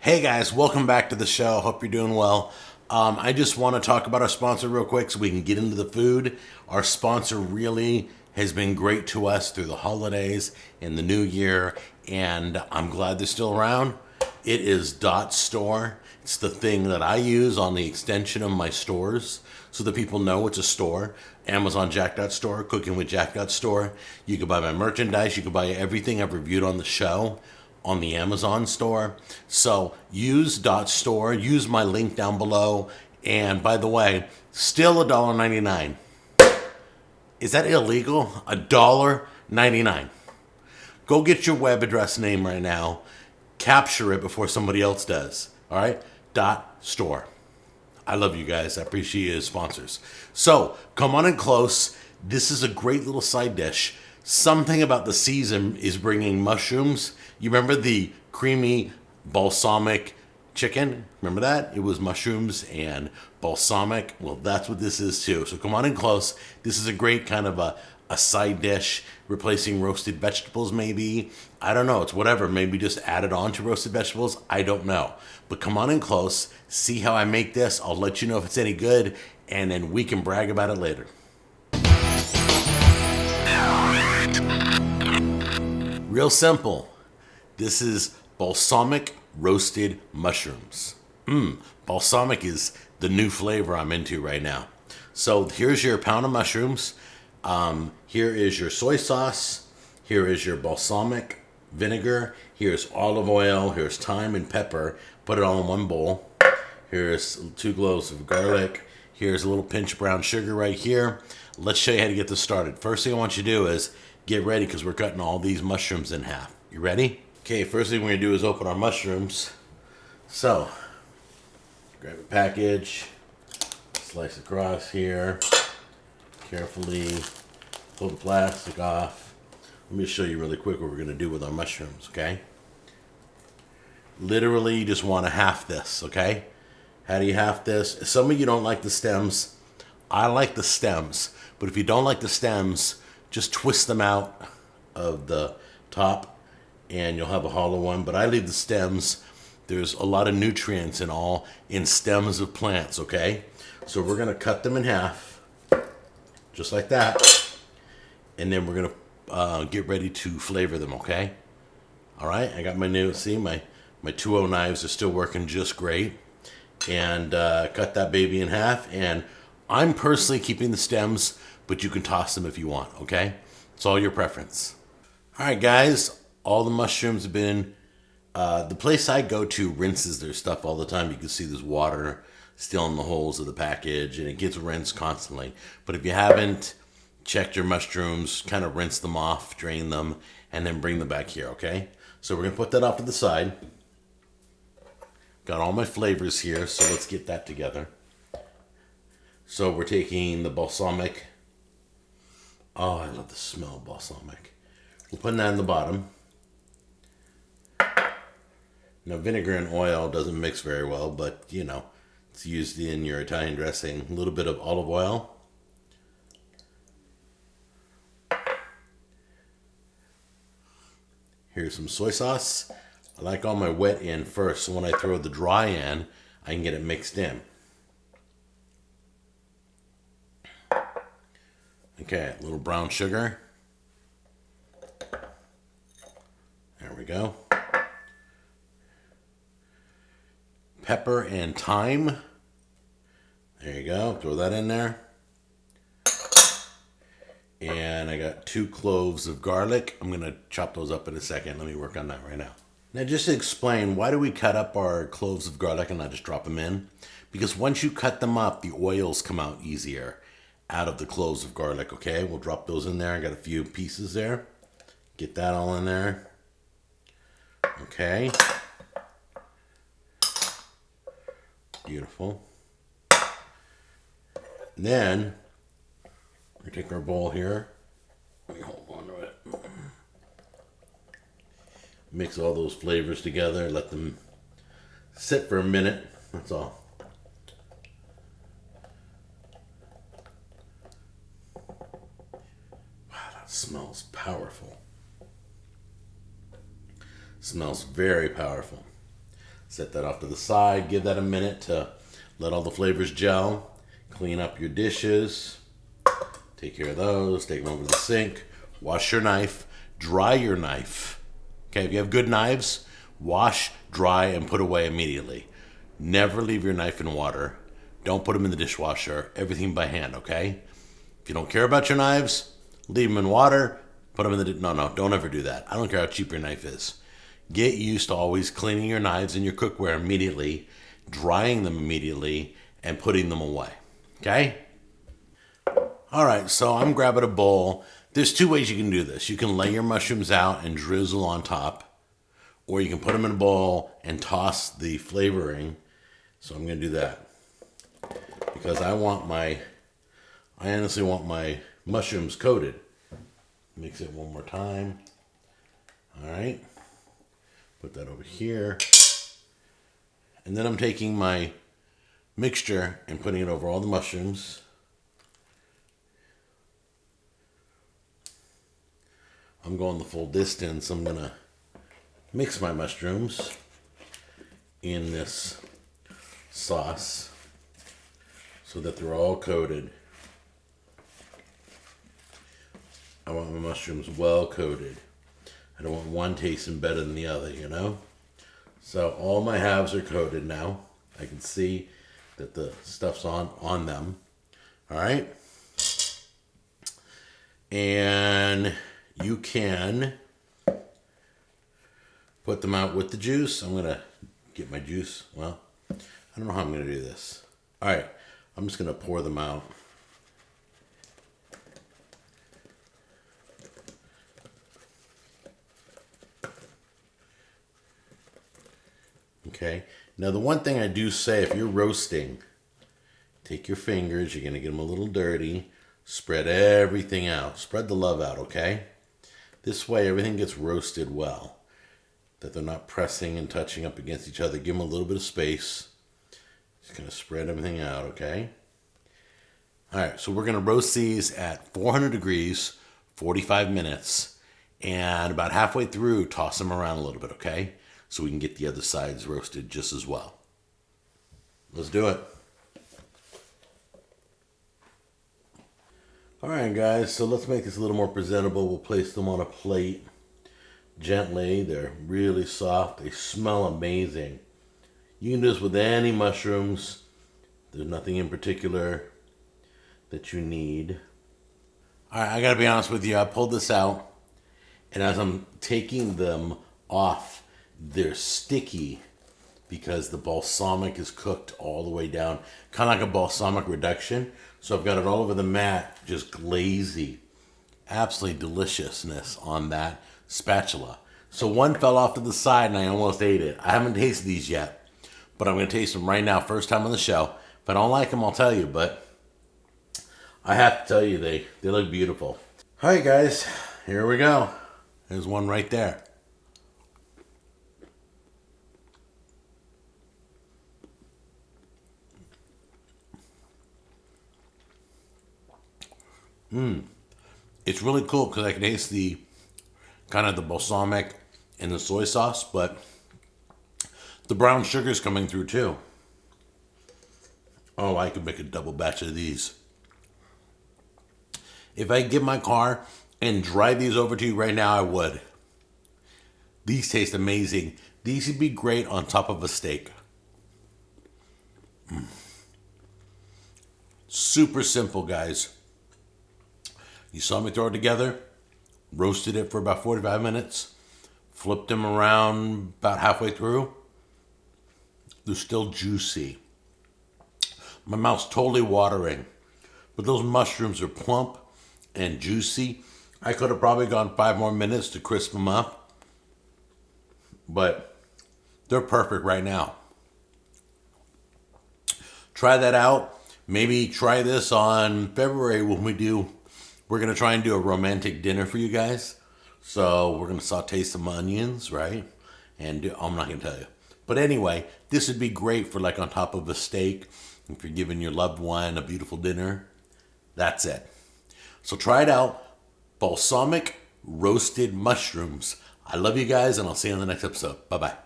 Hey guys, welcome back to the show. Hope you're doing well. I just want to talk about our sponsor real quick so we can get into the food. Our sponsor really has been great to us through the holidays and the new year, and I'm glad they're still around. It is Dot Store. It's the thing that I use on the extension of my stores so that people know it's a store. Amazon Jack Dot Store, Cooking with Jack Dot Store. You can buy my merchandise. You can buy everything I've reviewed on the show on the Amazon store. So use Dot Store, use my link down below. And by the way, still $1.99. Is that illegal? $1.99. Go get your web address name right now. Capture it before somebody else does. All right? Dot Store. I love you guys. I appreciate you as sponsors. So come on in close. This is a great little side dish. Something about the season is bringing mushrooms. You remember the creamy balsamic chicken? Remember that? It was mushrooms and balsamic. Well, that's what this is too. So come on in close. This is a great kind of a side dish, replacing roasted vegetables maybe. I don't know. It's whatever. Maybe just add it on to roasted vegetables. I don't know. But come on in close. See how I make this. I'll let you know if it's any good, and then we can brag about it later. Real simple. This is balsamic roasted mushrooms. Balsamic is the new flavor I'm into right now. So here's your pound of mushrooms. Here is your soy sauce. Here is your balsamic vinegar. Here's olive oil. Here's thyme and pepper. Put it all in one bowl. Here's 2 cloves of garlic. Here's a little pinch of brown sugar right here. Let's show you how to get this started. First thing I want you to do is get ready because we're cutting all these mushrooms in half. You ready? Okay, first thing we're going to do is open our mushrooms. So, grab a package, slice across here, carefully pull the plastic off. Let me show you really quick what we're going to do with our mushrooms, okay? Literally, you just want to half this, okay? How do you half this? Some of you don't like the stems. I like the stems, but if you don't like the stems, just twist them out of the top and you'll have a hollow one. But I leave the stems. There's a lot of nutrients in stems of plants, okay? So we're going to cut them in half, just like that. And then we're going to get ready to flavor them, okay? All right, I got my my 2-0 knives are still working just great. And cut that baby in half. And I'm personally keeping the stems, but you can toss them if you want, okay? It's all your preference. All right, guys, all the mushrooms have been, the place I go to rinses their stuff all the time. You can see there's water still in the holes of the package, and it gets rinsed constantly. But if you haven't checked your mushrooms, kind of rinse them off, drain them, and then bring them back here, okay? So we're going to put that off to the side. Got all my flavors here, so let's get that together. So we're taking the balsamic. Oh, I love the smell of balsamic. We're putting that in the bottom. Now, vinegar and oil doesn't mix very well, but, you know, it's used in your Italian dressing. A little bit of olive oil. Here's some soy sauce. I like all my wet in first, so when I throw the dry in, I can get it mixed in. Okay, a little brown sugar. There we go. Pepper and thyme. There you go. Throw that in there. And I got 2 cloves of garlic. I'm going to chop those up in a second. Let me work on that right now. Now, just to explain, why do we cut up our cloves of garlic and not just drop them in? Because once you cut them up, the oils come out easier out of the cloves of garlic, okay? We'll drop those in there. I got a few pieces there. Get that all in there. Okay. Beautiful. And then, we take our bowl here. Let me hold on to it. Mix all those flavors together. Let them sit for a minute. That's all. Wow, that smells powerful. Smells very powerful. Set that off to the side. Give that a minute to let all the flavors gel. Clean up your dishes. Take care of those. Take them over to the sink. Wash your knife. Dry your knife. Okay, if you have good knives, wash, dry, and put away immediately. Never leave your knife in water. Don't put them in the dishwasher. Everything by hand, okay? If you don't care about your knives, leave them in water. Put them in the... No, don't ever do that. I don't care how cheap your knife is. Get used to always cleaning your knives and your cookware immediately, drying them immediately, and putting them away. Okay? All right, so I'm grabbing a bowl. There's two ways you can do this. You can lay your mushrooms out and drizzle on top, or you can put them in a bowl and toss the flavoring. So I'm going to do that because I honestly want my mushrooms coated. Mix it one more time. All right. Put that over here. And then I'm taking my mixture and putting it over all the mushrooms. I'm going the full distance. I'm going to mix my mushrooms in this sauce so that they're all coated. I want my mushrooms well coated. I don't want one tasting better than the other, you know? So all my halves are coated now. I can see that the stuff's on them. All right? And you can put them out with the juice. I'm going to get my juice. Well, I don't know how I'm going to do this. All right. I'm just going to pour them out. Okay. Now, the one thing I do say, if you're roasting, take your fingers. You're going to get them a little dirty. Spread everything out. Spread the love out, okay? This way, everything gets roasted well. That they're not pressing and touching up against each other. Give them a little bit of space. Just going to spread everything out, okay? All right, so we're going to roast these at 400 degrees, 45 minutes. And about halfway through, toss them around a little bit, okay? So we can get the other sides roasted just as well. Let's do it. All right, guys, so let's make this a little more presentable. We'll place them on a plate gently. They're really soft. They smell amazing. You can do this with any mushrooms. There's nothing in particular that you need. All right, I got to be honest with you. I pulled this out, and as I'm taking them off, they're sticky because the balsamic is cooked all the way down, kind of like a balsamic reduction. So I've got it all over the mat, just glazy. Absolutely deliciousness on that spatula. So one fell off to the side and I almost ate it. I haven't tasted these yet, but I'm going to taste them right now, first time on the show. If I don't like them, I'll tell you, but I have to tell you, they look beautiful. All right, guys, here we go. There's one right there. It's really cool because I can taste the kind of the balsamic and the soy sauce, but the brown sugar's coming through too. Oh, I could make a double batch of these. If I get my car and drive these over to you right now, I would. These taste amazing. These would be great on top of a steak. Super simple, guys. You saw me throw it together, roasted it for about 45 minutes, flipped them around about halfway through. They're still juicy. My mouth's totally watering, but those mushrooms are plump and juicy. I could have probably gone 5 more minutes to crisp them up, but they're perfect right now. Try that out. Maybe try this on February when we're going to try and do a romantic dinner for you guys. So we're going to saute some onions, right? And I'm not going to tell you. But anyway, this would be great for like on top of a steak. If you're giving your loved one a beautiful dinner, that's it. So try it out. Balsamic roasted mushrooms. I love you guys, and I'll see you on the next episode. Bye-bye.